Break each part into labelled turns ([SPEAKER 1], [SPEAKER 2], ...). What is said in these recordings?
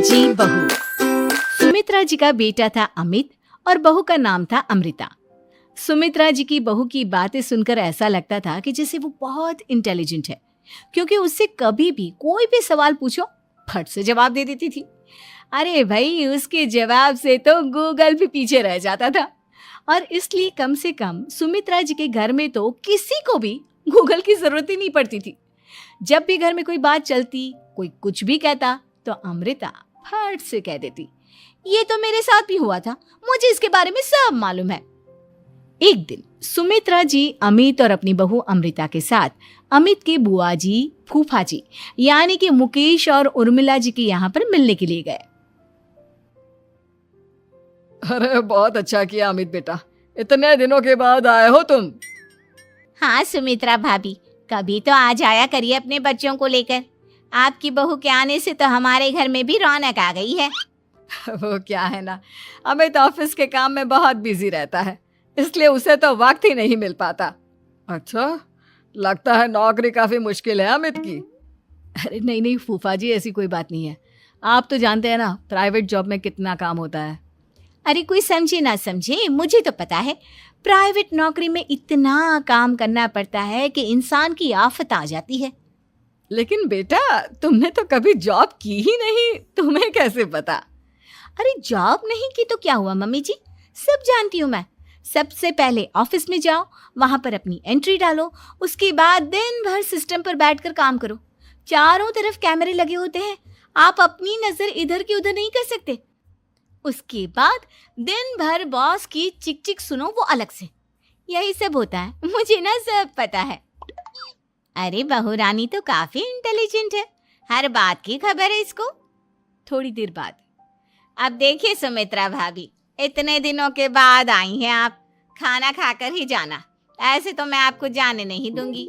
[SPEAKER 1] जी बहू। सुमित्रा जी का बेटा था अमित और बहू का नाम था अमृता। सुमित्रा जी की बहू की बातें सुनकर ऐसा लगता था कि जैसे वो बहुत इंटेलिजेंट है, क्योंकि उससे कभी भी कोई भी सवाल पूछो फट से जवाब दे देती थी। अरे भाई, उसके जवाब से तो गूगल भी पीछे रह जाता था। और इसलिए कम से कम सुमित्रा जी के घर में तो किसी को भी गूगल की जरूरत ही नहीं पड़ती थी। जब भी घर में कोई बात चलती, कोई कुछ भी कहता, तो अमृता फट से कह देती, ये तो मेरे साथ भी हुआ था, मुझे इसके बारे में सब मालूम है। एक दिन सुमित्रा जी अमित और अपनी बहू अमृता के साथ अमित के बुआ जी, फूफा जी यानी कि मुकेश और उर्मिला जी के यहाँ पर मिलने के लिए गए।
[SPEAKER 2] अरे बहुत अच्छा किया अमित बेटा, इतने दिनों के बाद आए हो तुम।
[SPEAKER 3] हाँ सुमित्रा भाभी, कभी तो आ जाया करिए अपने बच्चों को लेकर। आपकी बहू के आने से तो हमारे घर में भी रौनक आ गई है।
[SPEAKER 2] वो क्या है ना, अमित ऑफिस के काम में बहुत बिजी रहता है, इसलिए उसे तो वक्त ही नहीं मिल पाता। अच्छा, लगता है नौकरी काफी मुश्किल है अमित की।
[SPEAKER 1] अरे नहीं नहीं फूफा जी, ऐसी कोई बात नहीं है। आप तो जानते हैं ना प्राइवेट जॉब में कितना काम होता है।
[SPEAKER 3] अरे कोई समझे ना समझे, मुझे तो पता है प्राइवेट नौकरी में इतना काम करना पड़ता है कि इंसान की आफत आ जाती है।
[SPEAKER 2] लेकिन बेटा, तुमने तो कभी जॉब की ही नहीं, तुम्हें कैसे पता?
[SPEAKER 3] अरे जॉब नहीं की तो क्या हुआ मम्मी जी, सब जानती हूँ मैं। सबसे पहले ऑफिस में जाओ, वहां पर अपनी एंट्री डालो, उसके बाद दिन भर सिस्टम पर बैठकर काम करो। चारों तरफ कैमरे लगे होते हैं, आप अपनी नजर इधर की उधर नहीं कर सकते। उसके बाद दिन भर बॉस की चिक चिक सुनो, वो अलग से। यही सब होता है, मुझे ना सब पता है। अरे बहू रानी तो काफी इंटेलिजेंट है, हर बात की खबर है इसको।
[SPEAKER 1] थोड़ी देर बाद,
[SPEAKER 3] अब देखिए सुमित्रा भाभी, इतने दिनों के बाद आई हैं आप, खाना खाकर ही जाना, ऐसे तो मैं आपको जाने नहीं दूंगी।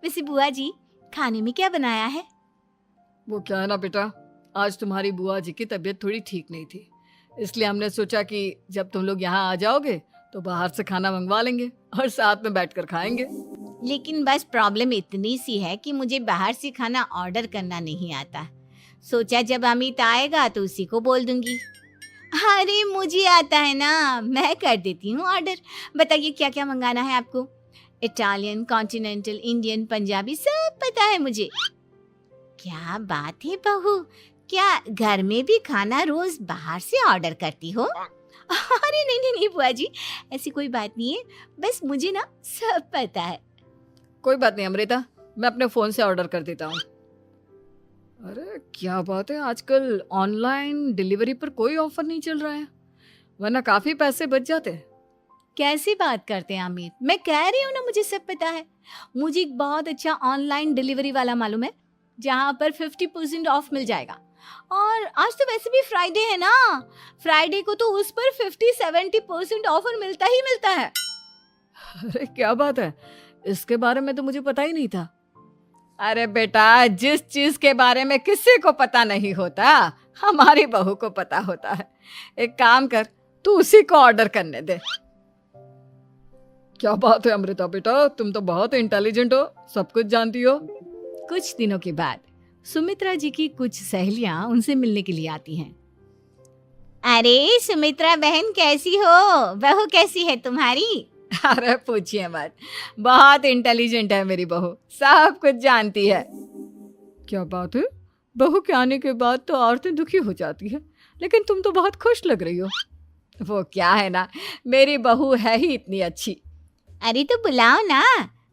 [SPEAKER 1] वैसे बुआ जी, खाने में क्या बनाया है?
[SPEAKER 2] वो क्या है ना बेटा, आज तुम्हारी बुआ जी की तबीयत थोड़ी ठीक नहीं थी, इसलिए हमने सोचा कि जब तुम लोग यहाँ आ जाओगे तो बाहर से खाना मंगवा लेंगे और साथ में बैठकर खाएंगे।
[SPEAKER 3] लेकिन बस प्रॉब्लम इतनी सी है कि मुझे बाहर से खाना ऑर्डर करना नहीं आता। सोचा जब अमित आएगा तो उसी को बोल दूंगी। अरे मुझे आता है ना, मैं कर देती हूँ ऑर्डर। बताइए क्या क्या मंगाना है आपको? इटालियन, कॉन्टिनेंटल, इंडियन, पंजाबी, सब पता है मुझे। क्या बात है बहू, क्या घर में भी खाना रोज बाहर से ऑर्डर करती हो?
[SPEAKER 1] अरे नहीं नहीं नहीं बुआ जी, ऐसी कोई बात नहीं है, बस मुझे ना सब पता है।
[SPEAKER 2] कोई बात नहीं अमृता, मैं अपने फोन से ऑर्डर कर देता हूँ। अरे क्या बात है, आजकल ऑनलाइन डिलीवरी पर कोई ऑफर नहीं चल रहा है, वरना काफी पैसे बच जाते।
[SPEAKER 1] कैसी बात करते हैं अमित, मैं कह रही हूँ ना मुझे सब पता है। मुझे एक बहुत अच्छा ऑनलाइन डिलीवरी वाला मालूम है, जहाँ पर 50% ऑफ मिल जाएगा। और आज तो वैसे भी फ्राइडे है ना, फ्राइडे को तो उस पर 50-70% ऑफर मिलता ही मिलता है।
[SPEAKER 2] अरे क्या बात है, इसके बारे में तो मुझे पता ही नहीं था। अरे बेटा, जिस चीज के बारे में किसी को पता नहीं होता, हमारी बहू को पता होता है। एक काम कर, तू उसी को ऑर्डर करने दे। क्या बात है अमृता बेटा, तुम तो बहुत इंटेलिजेंट हो, सब कुछ जानती हो।
[SPEAKER 1] कुछ दिनों के बाद सुमित्रा जी की कुछ सहेलियां उनसे मिलने के लिए आती हैं।
[SPEAKER 3] अरे सुमित्रा बहन कैसी हो, बहू कैसी है तुम्हारी?
[SPEAKER 2] अरे पूछिए मत, बहुत इंटेलिजेंट है मेरी बहू, सब कुछ जानती है। क्या बात है, बहू के आने के बाद तो औरतें दुखी हो जाती है, लेकिन तुम तो बहुत खुश लग रही हो। वो क्या है ना, मेरी बहू है ही इतनी अच्छी।
[SPEAKER 3] अरे तो बुलाओ ना,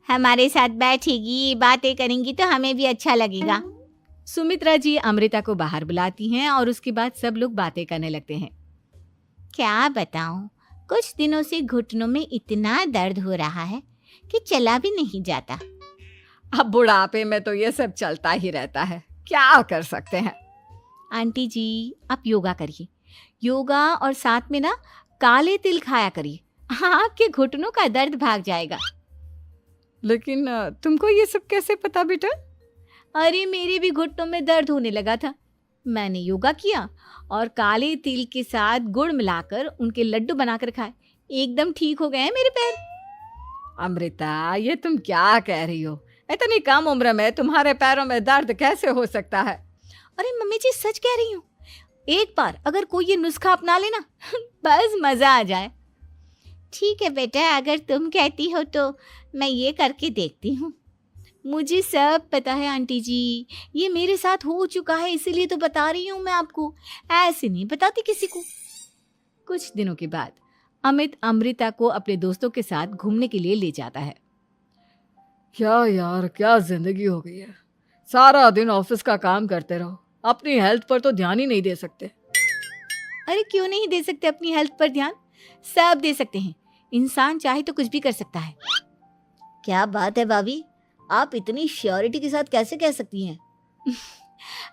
[SPEAKER 3] हमारे साथ बैठेगी, बातें करेंगी तो हमें भी अच्छा लगेगा।
[SPEAKER 1] सुमित्रा जी अमृता को बाहर बुलाती हैं और उसके बाद सब लोग बातें करने लगते हैं।
[SPEAKER 3] क्या बताऊं, कुछ दिनों से घुटनों में इतना दर्द हो रहा है कि चला भी नहीं जाता।
[SPEAKER 2] अब बुढ़ापे में तो ये सब चलता ही रहता है, क्या कर सकते हैं।
[SPEAKER 1] आंटी जी, आप योगा करिए, योगा और साथ में ना काले तिल खाया करिए, आपके घुटनों का दर्द भाग जाएगा।
[SPEAKER 2] लेकिन तुमको ये सब कैसे पता बेटा?
[SPEAKER 1] अरे मेरे भी घुटनों में दर्द होने लगा था, मैंने योगा किया और काले तिल के साथ गुड़ मिलाकर उनके लड्डू बनाकर खाए, एकदम ठीक हो गए हैं मेरे पैर।
[SPEAKER 2] अमृता, ये तुम क्या कह रही हो, इतनी कम उम्र में तुम्हारे पैरों में दर्द कैसे हो सकता है?
[SPEAKER 1] अरे मम्मी जी, सच कह रही हूँ, एक बार अगर कोई ये नुस्खा अपना लेना बस मजा आ जाए।
[SPEAKER 3] ठीक है बेटा, अगर तुम कहती हो तो मैं ये करके देखती हूँ।
[SPEAKER 1] मुझे सब पता है आंटी जी, ये मेरे साथ हो चुका है, इसीलिए तो बता रही हूँ मैं आपको, ऐसे नहीं बताती किसी को। कुछ दिनों के बाद अमित अमृता को अपने दोस्तों के साथ घूमने के लिए ले जाता है।
[SPEAKER 2] क्या यार, क्या जिंदगी हो गई है। सारा दिन ऑफिस का काम करते रहो, अपनी हेल्थ पर तो ध्यान ही नहीं दे सकते।
[SPEAKER 1] अरे क्यों नहीं दे सकते अपनी हेल्थ पर ध्यान? सब दे सकते हैं, इंसान चाहे तो कुछ भी कर सकता है।
[SPEAKER 3] क्या बात है भाभी, आप इतनी श्योरिटी के साथ कैसे कह सकती हैं?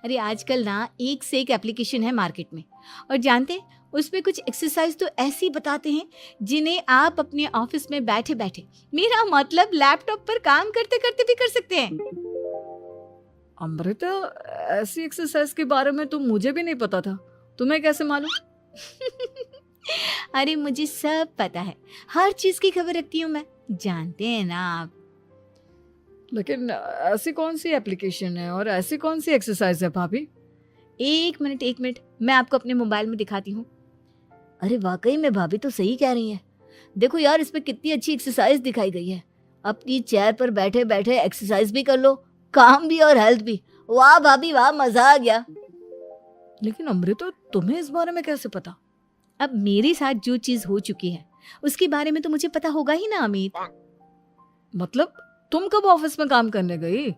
[SPEAKER 1] अरे आजकल ना एक से एक एप्लीकेशन है मार्केट में, और जानते हैं उसमें कुछ एक्सरसाइज तो ऐसी बताते हैं जिन्हें आप अपने ऑफिस में बैठे बैठे, मेरा मतलब लैपटॉप पर काम करते करते भी कर सकते हैं।
[SPEAKER 2] अमृता, ऐसी एक्सरसाइज के बारे में तो मुझे भी नहीं पता था, तुम्हें कैसे मालूम?
[SPEAKER 1] अरे मुझे सब पता है, हर चीज की खबर रखती हूँ मैं, जानते हैं ना आप।
[SPEAKER 2] लेकिन ऐसी कौन सी एप्लीकेशन है और ऐसी कौन सी एक्सरसाइज है भाभी?
[SPEAKER 1] एक मिनट, मैं आपको अपने मोबाइल में दिखाती हूँ।
[SPEAKER 3] अरे वाकई में भाभी तो सही कह रही हैं। देखो यार, इसमें कितनी अच्छी एक्सरसाइज दिखाई गई है। अपनी चेयर पर बैठे बैठे एक्सरसाइज भी कर लो, काम भी और हेल्थ भी। वाह भाभी वाह, मजा आ गया।
[SPEAKER 2] लेकिन अमृता, तुम्हें इस बारे में कैसे पता?
[SPEAKER 1] अब मेरे साथ जो चीज हो चुकी है उसके बारे में तो मुझे पता होगा ही ना अमित।
[SPEAKER 2] मतलब तुम कब ऑफिस में काम करने गई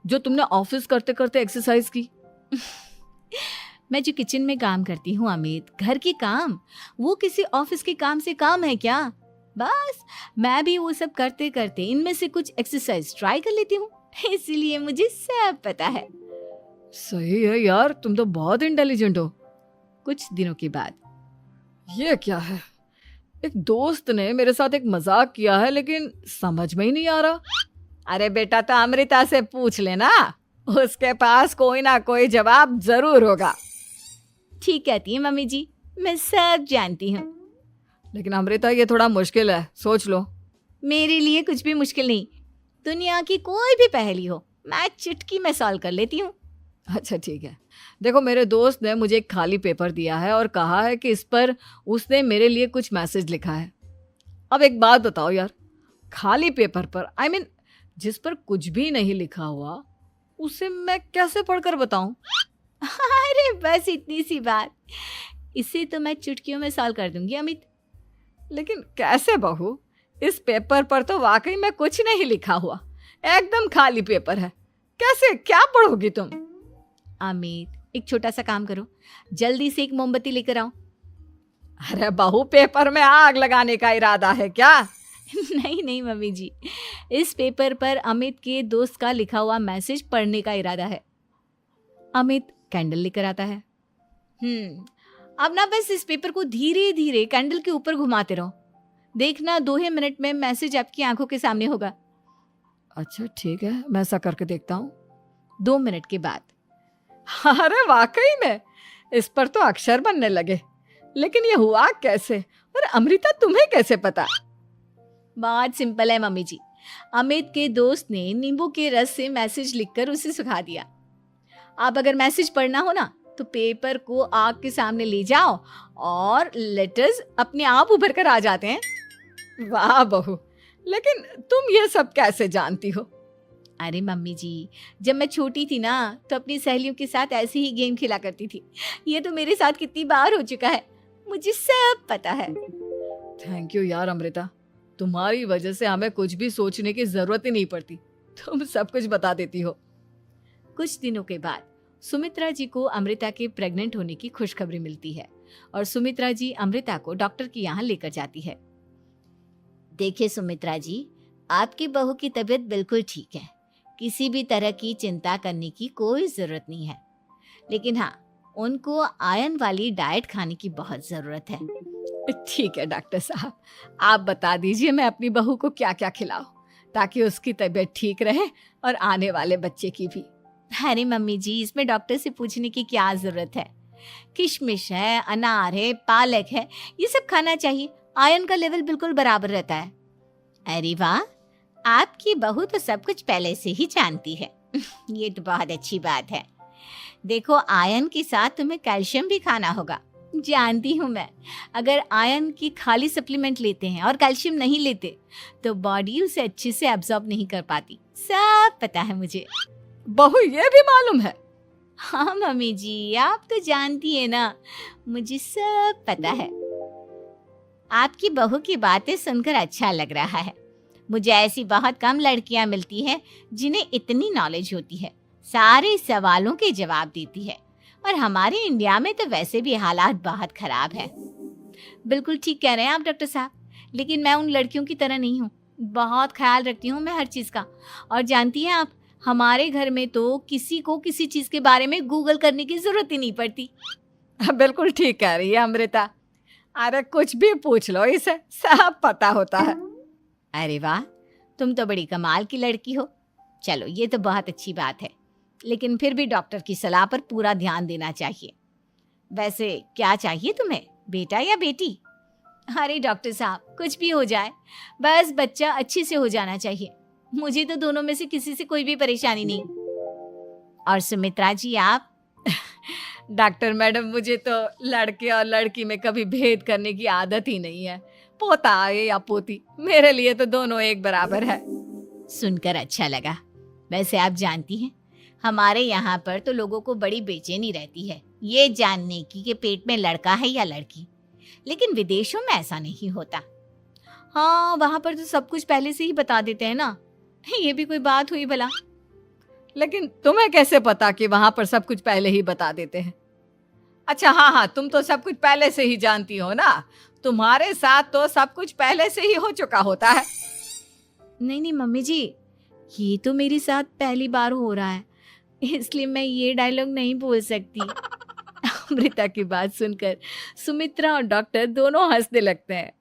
[SPEAKER 2] जो तुमने ऑफिस करते करते एक्सरसाइज की?
[SPEAKER 1] मैं जो किचन में काम करती हूँ अमित, घर के काम, वो किसी ऑफिस के काम से काम है क्या? बस मैं भी वो सब करते करते इनमें से कुछ एक्सरसाइज ट्राई कर लेती हूँ, इसीलिए मुझे सब पता है।
[SPEAKER 2] सही है यार, तुम तो बहुत इंटेलिजेंट हो।
[SPEAKER 1] कुछ दिनों के बाद
[SPEAKER 2] ये क्या है? एक दोस्त ने मेरे साथ एक मजाक किया है, लेकिन समझ में ही नहीं आ रहा।
[SPEAKER 1] अरे बेटा, तो अमृता से पूछ लेना, उसके पास कोई ना कोई जवाब जरूर होगा। ठीक कहती है मम्मी जी, मैं सब जानती हूँ।
[SPEAKER 2] लेकिन अमृता, ये थोड़ा मुश्किल है, सोच लो।
[SPEAKER 1] मेरे लिए कुछ भी मुश्किल नहीं, दुनिया की कोई भी पहेली हो मैं चुटकी में सॉल्व कर लेती हूँ।
[SPEAKER 2] अच्छा ठीक है, देखो मेरे दोस्त ने मुझे एक खाली पेपर दिया है और कहा है कि इस पर उसने मेरे लिए कुछ मैसेज लिखा है। अब एक बात बताओ यार, खाली पेपर पर, आई मीन जिस पर कुछ भी नहीं लिखा हुआ, उसे मैं कैसे पढ़कर बताऊं?
[SPEAKER 1] अरे बस इतनी सी बात, इसे तो मैं चुटकियों में सॉल्व कर दूंगी अमित।
[SPEAKER 2] लेकिन कैसे बहू? इस पेपर पर तो वाकई में कुछ नहीं लिखा हुआ, एकदम खाली पेपर है, कैसे, क्या पढ़ोगी तुम?
[SPEAKER 1] अमित, एक छोटा सा काम करो, जल्दी से एक मोमबत्ती लेकर आओ।
[SPEAKER 2] अरे बहू, पेपर में आग लगाने का इरादा है क्या?
[SPEAKER 1] नहीं मम्मी जी, इस पेपर पर अमित के दोस्त का लिखा हुआ मैसेज पढ़ने का इरादा है। अमित कैंडल लेकर आता है। अब ना बस इस पेपर को धीरे धीरे कैंडल के ऊपर घुमाते रहो, देखना 2 ही मिनट में मैसेज आपकी आंखों के सामने होगा।
[SPEAKER 2] अच्छा ठीक है, मैं ऐसा करके देखता हूँ।
[SPEAKER 1] 2 मिनट के बाद,
[SPEAKER 2] अरे वाकई में इस पर तो अक्षर बनने लगे, लेकिन ये हुआ कैसे? और अमृता, तुम्हें कैसे पता?
[SPEAKER 1] बहुत सिंपल है मम्मी जी, अमित के दोस्त ने नींबू के रस से मैसेज लिखकर उसे सुखा दिया। अब अगर मैसेज पढ़ना हो ना तो पेपर को आग के सामने ले जाओ और लेटर्स अपने आप उभर कर आ जाते हैं।
[SPEAKER 2] वाह बहू, लेकिन तुम ये सब कैसे जानती हो?
[SPEAKER 1] अरे मम्मी जी, जब मैं छोटी थी ना तो अपनी सहेलियों के साथ ऐसे ही गेम खेला करती थी। ये तो मेरे साथ कितनी बार हो चुका है, मुझे सब पता है।
[SPEAKER 2] थैंक यू यार अमृता, तुम्हारी वजह से हमें कुछ भी सोचने की जरूरत ही नहीं पड़ती, तुम सब कुछ बता देती हो।
[SPEAKER 1] कुछ दिनों के बाद सुमित्रा जी को अमृता के प्रेग्नेंट होने की खुशखबरी मिलती है और सुमित्रा जी अमृता को डॉक्टर के यहाँ लेकर जाती है।
[SPEAKER 3] देखिए सुमित्रा जी, आपकी बहू की तबीयत बिल्कुल ठीक है, किसी भी तरह की चिंता करने की कोई ज़रूरत नहीं है। लेकिन हाँ, उनको आयरन वाली डाइट खाने की बहुत ज़रूरत है।
[SPEAKER 2] ठीक है डॉक्टर साहब, आप बता दीजिए मैं अपनी बहू को क्या क्या खिलाऊं ताकि उसकी तबीयत ठीक रहे और आने वाले बच्चे की भी।
[SPEAKER 1] अरे मम्मी जी, इसमें डॉक्टर से पूछने की क्या ज़रूरत है? किशमिश है, अनार है, पालक है, ये सब खाना चाहिए, आयरन का लेवल बिल्कुल बराबर रहता है।
[SPEAKER 3] अरे वाह, आपकी बहू तो सब कुछ पहले से ही जानती है। ये तो बहुत अच्छी बात है। देखो, आयरन के साथ तुम्हें कैल्शियम भी खाना होगा। जानती हूँ मैं, अगर आयरन की खाली सप्लीमेंट लेते हैं और कैल्शियम नहीं लेते तो बॉडी उसे अच्छे से एब्जॉर्ब नहीं कर पाती। सब पता है मुझे।
[SPEAKER 2] बहू ये भी मालूम है?
[SPEAKER 3] हाँ मम्मी जी, आप तो जानती है ना, मुझे सब पता है। आपकी बहू की बातें सुनकर अच्छा लग रहा है। मुझे ऐसी बहुत कम लड़कियां मिलती हैं जिन्हें इतनी नॉलेज होती है, सारे सवालों के जवाब देती है। और हमारे इंडिया में तो वैसे भी हालात बहुत खराब है। बिल्कुल ठीक कह रहे हैं आप डॉक्टर साहब, लेकिन मैं उन लड़कियों की तरह नहीं हूँ। बहुत ख्याल रखती हूँ मैं हर चीज़ का। और जानती हैं आप, हमारे घर में तो किसी को किसी चीज़ के बारे में गूगल करने की ज़रूरत ही नहीं पड़ती।
[SPEAKER 2] बिल्कुल ठीक कह रही है अमृता। अरे कुछ भी पूछ लो इसे, सब पता होता है।
[SPEAKER 3] अरे वाह, तुम तो बड़ी कमाल की लड़की हो। चलो, ये तो बहुत अच्छी बात है, लेकिन फिर भी डॉक्टर की सलाह पर पूरा ध्यान देना चाहिए। वैसे क्या चाहिए तुम्हें, बेटा या बेटी? अरे डॉक्टर साहब, कुछ भी हो जाए, बस बच्चा अच्छे से हो जाना चाहिए। मुझे तो दोनों में से किसी से कोई भी परेशानी नहीं। और सुमित्रा जी, आप?
[SPEAKER 2] डॉक्टर मैडम, मुझे तो लड़के और लड़की में कभी भेद करने की आदत ही नहीं है। पोता आए या पोती, मेरे लिए तो दोनों एक बराबर है।
[SPEAKER 3] सुनकर अच्छा लगा। वैसे आप जानती हैं, हमारे यहाँ पर तो लोगों को बड़ी बेचैनी रहती है ये जानने की कि पेट में लड़का है या लड़की, लेकिन विदेशों में ऐसा नहीं होता।
[SPEAKER 1] हाँ, वहाँ पर तो सब कुछ पहले से ही बता देते हैं ना। ये भी कोई बात हुई भला?
[SPEAKER 2] लेकिन तुम्हें कैसे पता कि वहां पर सब कुछ पहले ही बता देते हैं? अच्छा हाँ, तुम तो सब कुछ पहले से ही जानती हो ना। तुम्हारे साथ तो सब कुछ पहले से ही हो चुका होता है।
[SPEAKER 1] नहीं मम्मी जी, ये तो मेरे साथ पहली बार हो रहा है, इसलिए मैं ये डायलॉग नहीं बोल सकती। अमृता की बात सुनकर सुमित्रा और डॉक्टर दोनों हंसने लगते हैं।